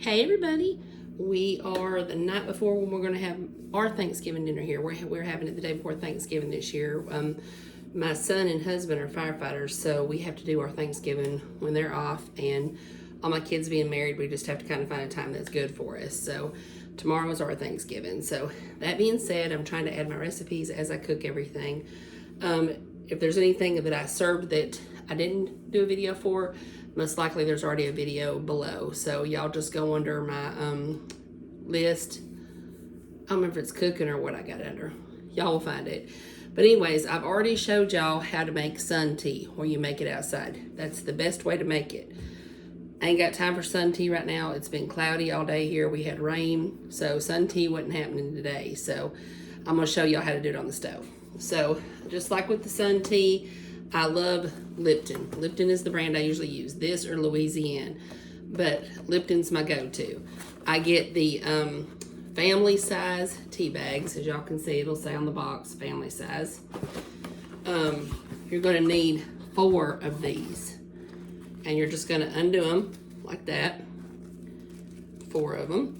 Hey everybody, we are the night before when we're going to have our Thanksgiving dinner here. We're having it the day before Thanksgiving this year. My son and husband are firefighters, so we have to do our Thanksgiving when they're off, and all my kids being married, we just have to kind of find a time that's good for us. So tomorrow is our Thanksgiving. So that being said, I'm trying to add my recipes as I cook everything. If there's anything that I served that I didn't do a video for, most likely there's already a video below. So y'all just go under my list. I don't remember if it's cooking or what I got under. Y'all will find it. But anyways, I've already showed y'all how to make sun tea where you make it outside. That's the best way to make it. I ain't got time for sun tea right now. It's been cloudy all day here. We had rain, so sun tea wasn't happening today. So I'm gonna show y'all how to do it on the stove. So just like with the sun tea, I love Lipton. Lipton is the brand I usually use, this or Louisiana, but Lipton's my go-to. I get the family size tea bags. As y'all can see, it'll say on the box, family size. You're gonna need 4 of these. And you're just gonna undo them like that, 4 of them.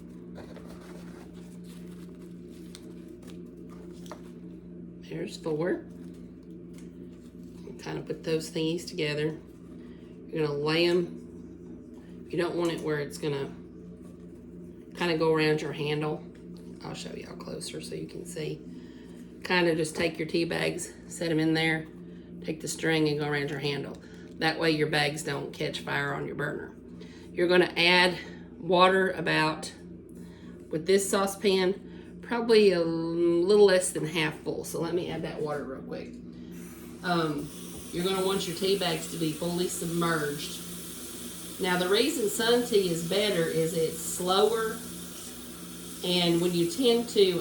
There's 4. Kind of put those thingies together. You're gonna lay them. You don't want it where it's gonna kind of go around your handle. I'll show y'all closer so you can see. Kind of just take your tea bags, set them in there, take the string and go around your handle. That way your bags don't catch fire on your burner. You're gonna add water about, with this saucepan, probably a little less than half full. So let me add that water real quick. You're gonna want your tea bags to be fully submerged. Now the reason sun tea is better is it's slower, and when you tend to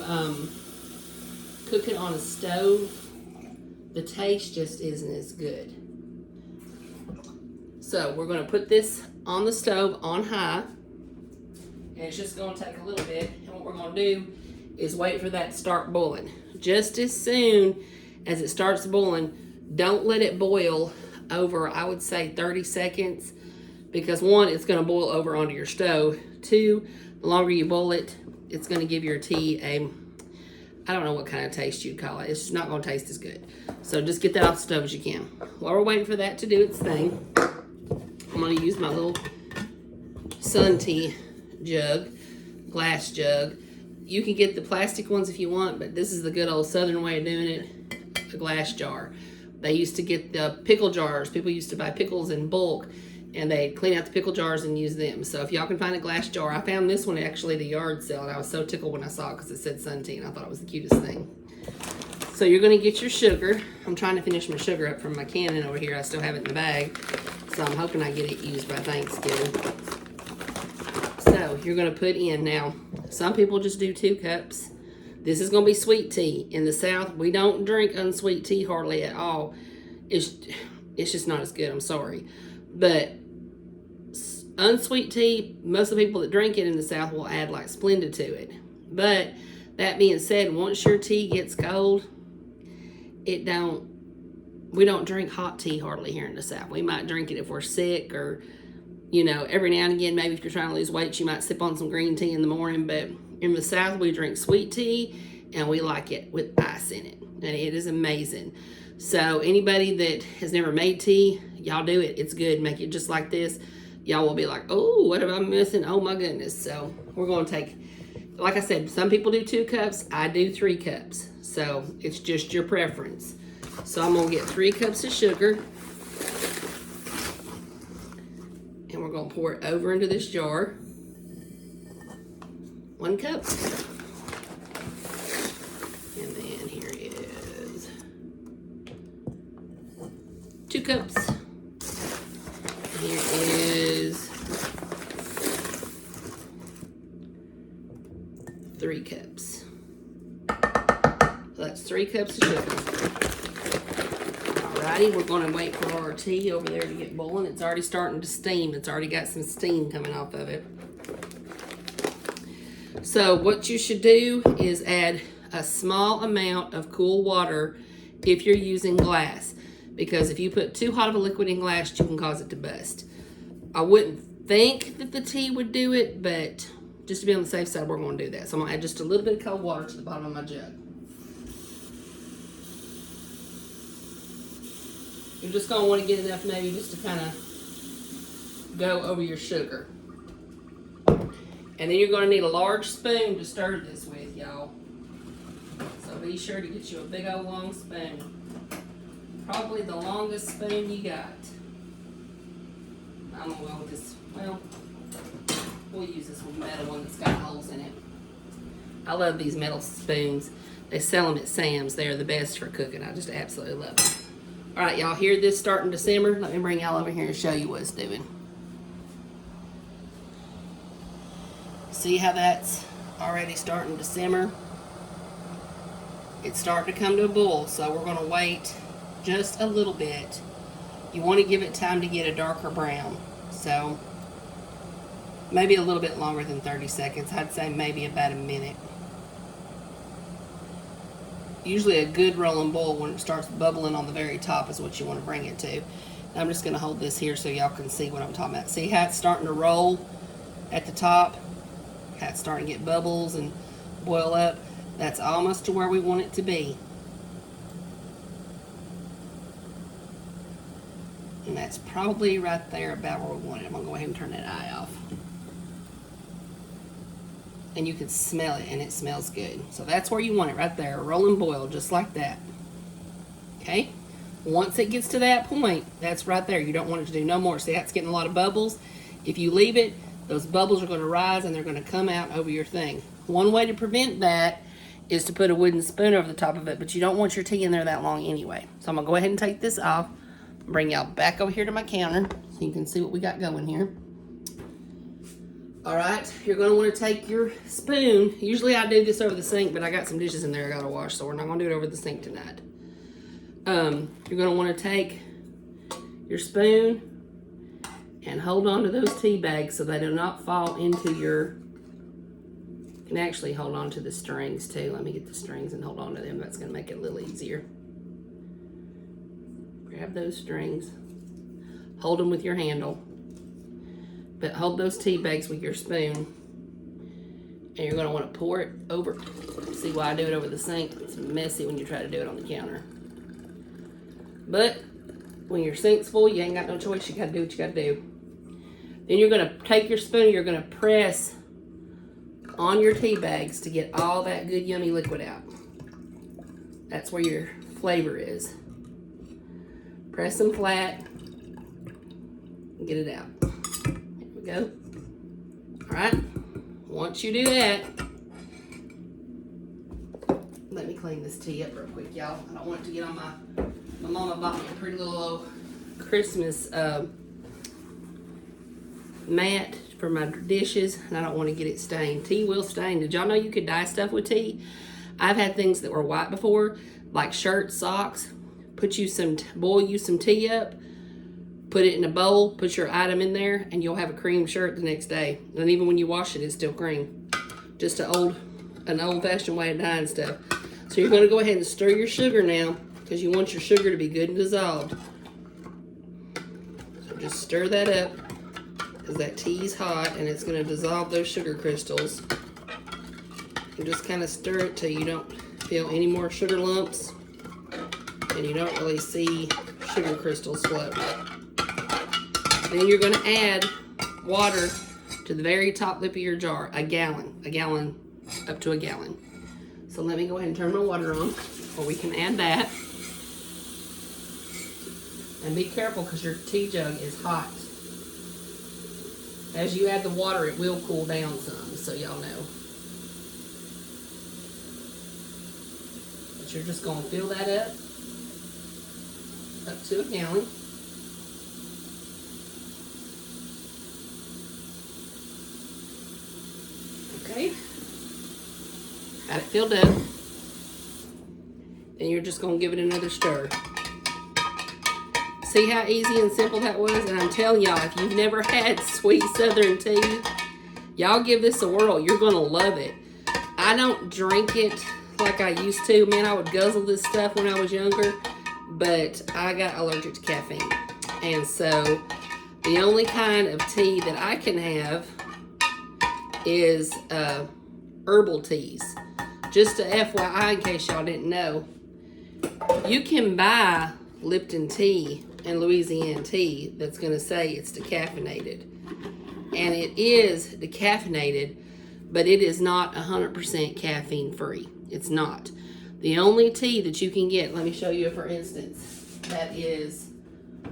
cook it on a stove, the taste just isn't as good. So we're gonna put this on the stove on high, and it's just gonna take a little bit, and what we're gonna do is wait for that to start boiling. Just as soon as it starts boiling, don't let it boil over, I would say 30 seconds, because 1, it's gonna boil over onto your stove. 2, the longer you boil it, it's gonna give your tea a, I don't know what kind of taste you'd call it. It's not gonna taste as good. So just get that off the stove as you can. While we're waiting for that to do its thing, I'm gonna use my little sun tea jug, glass jug. You can get the plastic ones if you want, but this is the good old Southern way of doing it, a glass jar. They used to get the pickle jars. People used to buy pickles in bulk, and they'd clean out the pickle jars and use them. So if y'all can find a glass jar, I found this one actually at a yard sale, and I was so tickled when I saw it because it said sun tea, and I thought it was the cutest thing. So you're gonna get your sugar. I'm trying to finish my sugar up from my cannon over here. I still have it in the bag, so I'm hoping I get it used by Thanksgiving. So you're gonna put in, now, some people just do 2 cups. This is gonna be sweet tea. In the South, we don't drink unsweet tea hardly at all. It's just not as good, I'm sorry. But unsweet tea, most of the people that drink it in the South will add like Splenda to it. But that being said, once your tea gets cold, we don't drink hot tea hardly here in the South. We might drink it if we're sick, or, you know, every now and again, maybe if you're trying to lose weight, you might sip on some green tea in the morning. But in the South, we drink sweet tea, and we like it with ice in it. And it is amazing. So anybody that has never made tea, y'all do it. It's good. Make it just like this. Y'all will be like, oh, what am I missing? Oh my goodness. So we're going to take, like I said, some people do 2 cups. I do 3 cups. So it's just your preference. So I'm going to get 3 cups of sugar. And we're going to pour it over into this jar. 1 cup. And then here is 2 cups. Here is 3 cups. So that's 3 cups of sugar. Alrighty, we're going to wait for our tea over there to get boiling. It's already starting to steam. It's already got some steam coming off of it. So what you should do is add a small amount of cool water if you're using glass, because if you put too hot of a liquid in glass, you can cause it to bust. I wouldn't think that that the tea would do it, but just to be on the safe side, we're going to do that. So I'm going to add just a little bit of cold water to the bottom of my jug. You're just going to want to get enough maybe just to kind of go over your sugar. And then you're going to need a large spoon to stir this with, y'all. So be sure to get you a big old long spoon. Probably the longest spoon you got. I'm going to go with this, well, we'll use this one, metal one that's got holes in it. I love these metal spoons. They sell them at Sam's. They're the best for cooking. I just absolutely love them. All right, y'all hear this starting to simmer? Let me bring y'all over here and show you what it's doing. See how that's already starting to simmer? It's starting to come to a boil, so we're going to wait just a little bit. You want to give it time to get a darker brown, so maybe a little bit longer than 30 seconds. I'd say maybe about a minute. Usually a good rolling boil when it starts bubbling on the very top is what you want to bring it to. I'm just going to hold this here so y'all can see what I'm talking about. See how it's starting to roll at the top? How it's starting to get bubbles and boil up? That's almost to where we want it to be. And that's probably right there about where we want it. I'm going to go ahead and turn that eye off. And you can smell it, and it smells good. So that's where you want it, right there, a rolling boil, just like that. Okay? Once it gets to that point, that's right there. You don't want it to do no more. See how it's getting a lot of bubbles? If you leave it, those bubbles are going to rise, and they're going to come out over your thing. One way to prevent that is to put a wooden spoon over the top of it, but you don't want your tea in there that long anyway. So I'm going to go ahead and take this off, bring y'all back over here to my counter so you can see what we got going here. All right, you're going to want to take your spoon. Usually I do this over the sink, but I got some dishes in there I got to wash, so we're not going to do it over the sink tonight. You're going to want to take your spoon and hold on to those tea bags so they do not fall into your... You can actually hold on to the strings too. Let me get the strings and hold on to them. That's going to make it a little easier. Grab those strings. Hold them with your handle. But hold those tea bags with your spoon, and you're going to want to pour it over. See why I do it over the sink? It's messy when you try to do it on the counter. But when your sink's full, you ain't got no choice. You got to do what you got to do. Then you're going to take your spoon, you're going to press on your tea bags to get all that good yummy liquid out. That's where your flavor is. Press them flat and get it out. Go. All right. Once you do that, let me clean this tea up real quick, y'all. I don't want it to get on my mama bought me a pretty little Christmas mat for my dishes, and I don't want to get it stained. Tea will stain. Did y'all know you could dye stuff with tea? I've had things that were white before, like shirts, socks. Boil you some tea up. Put it in a bowl, put your item in there, and you'll have a cream shirt the next day. And even when you wash it, it's still cream. Just an old-fashioned way of dyeing stuff. So you're going to go ahead and stir your sugar now, because you want your sugar to be good and dissolved. So just stir that up, because that tea's hot, and it's going to dissolve those sugar crystals. And just kind of stir it till you don't feel any more sugar lumps, and you don't really see sugar crystals float. Then you're going to add water to the very top lip of your jar, a gallon, up to a gallon. So let me go ahead and turn my water on, or we can add that. And be careful because your tea jug is hot. As you add the water, it will cool down some, so y'all know. But you're just going to fill that up to a gallon. Okay, got it filled up. And you're just going to give it another stir. See how easy and simple that was? And I'm telling y'all, if you've never had sweet southern tea, y'all give this a whirl. You're going to love it. I don't drink it like I used to. Man, I would guzzle this stuff when I was younger, but I got allergic to caffeine. And so The only kind of tea that I can have is herbal teas. Just a FYI, in case y'all didn't know, you can buy Lipton tea and Louisiana tea that's going to say it's decaffeinated. And it is decaffeinated, but it is not 100% caffeine free. It's not. The only tea that you can get, let me show you for instance, that is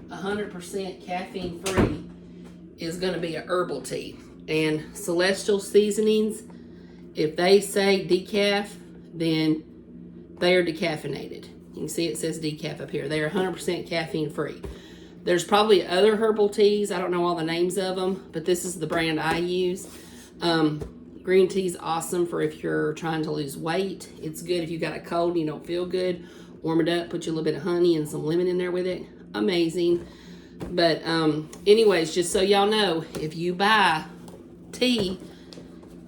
100% caffeine free is going to be a herbal tea. And Celestial Seasonings, if they say decaf, then they are decaffeinated. You can see it says decaf up here. They are 100% caffeine free. There's probably other herbal teas. I don't know all the names of them, but this is the brand I use. Green tea is awesome for if you're trying to lose weight. It's good if you got a cold and you don't feel good. Warm it up, put you a little bit of honey and some lemon in there with it. Amazing. But anyways, just so y'all know, if you buy tea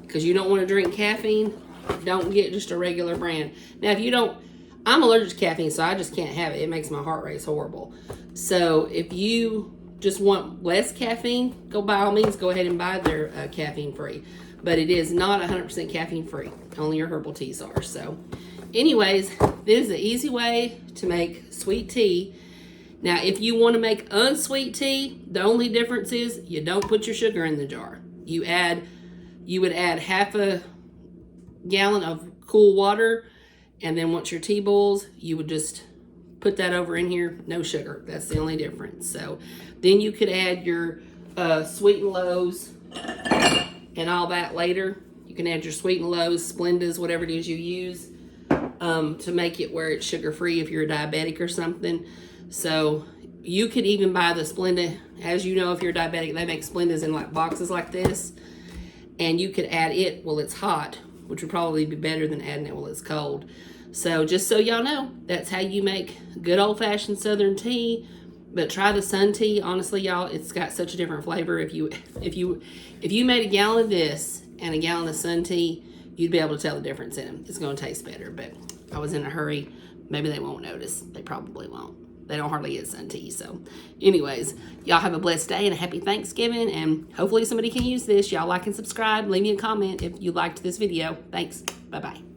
because you don't want to drink caffeine, don't get just a regular brand. Now, if you don't, I'm allergic to caffeine, so I just can't have it. It makes my heart race horrible. So if you just want less caffeine, by all means, go ahead and buy their caffeine free. But it is not 100% caffeine free. Only your herbal teas are. So anyways, this is the easy way to make sweet tea. Now, if you want to make unsweet tea, the only difference is you don't put your sugar in the jar. You would add half a gallon of cool water, and then once your tea boils, you would just put that over in here, no sugar. That's the only difference. So then you could add your sweet and lows and all that later. You can add your sweet and lows, Splendas, whatever it is you use to make it where it's sugar-free if you're a diabetic or something. So you could even buy the Splenda. As you know, if you're diabetic, they make Splendas in like boxes like this. And you could add it while it's hot, which would probably be better than adding it while it's cold. So just so y'all know, that's how you make good old-fashioned Southern tea. But try the Sun tea. Honestly, y'all, it's got such a different flavor. If you made a gallon of this and a gallon of Sun tea, you'd be able to tell the difference in them. It's going to taste better. But I was in a hurry. Maybe they won't notice. They probably won't. They don't hardly get Sun tea. So anyways, y'all have a blessed day and a happy Thanksgiving. And hopefully somebody can use this. Y'all like and subscribe. Leave me a comment if you liked this video. Thanks. Bye-bye.